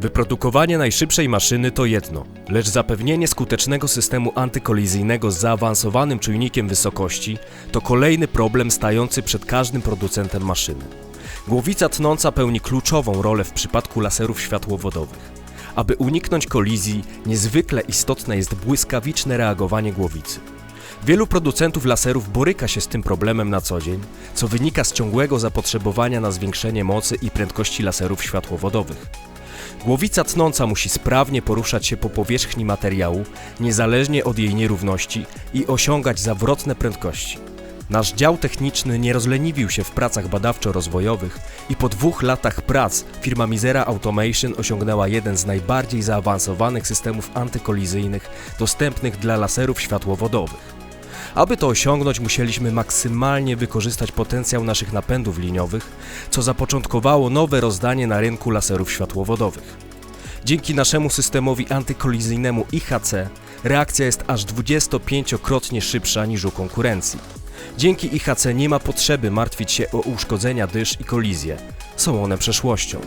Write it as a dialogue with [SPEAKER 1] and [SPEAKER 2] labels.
[SPEAKER 1] Wyprodukowanie najszybszej maszyny to jedno, lecz zapewnienie skutecznego systemu antykolizyjnego z zaawansowanym czujnikiem wysokości to kolejny problem stający przed każdym producentem maszyny. Głowica tnąca pełni kluczową rolę w przypadku laserów światłowodowych. Aby uniknąć kolizji, niezwykle istotne jest błyskawiczne reagowanie głowicy. Wielu producentów laserów boryka się z tym problemem na co dzień, co wynika z ciągłego zapotrzebowania na zwiększenie mocy i prędkości laserów światłowodowych. Głowica tnąca musi sprawnie poruszać się po powierzchni materiału, niezależnie od jej nierówności i osiągać zawrotne prędkości. Nasz dział techniczny nie rozleniwił się w pracach badawczo-rozwojowych i po 2 latach prac firma Misera Automation osiągnęła jeden z najbardziej zaawansowanych systemów antykolizyjnych dostępnych dla laserów światłowodowych. Aby to osiągnąć, musieliśmy maksymalnie wykorzystać potencjał naszych napędów liniowych, co zapoczątkowało nowe rozdanie na rynku laserów światłowodowych. Dzięki naszemu systemowi antykolizyjnemu IHC reakcja jest aż 25-krotnie szybsza niż u konkurencji. Dzięki IHC nie ma potrzeby martwić się o uszkodzenia dysz i kolizje. Są one przeszłością.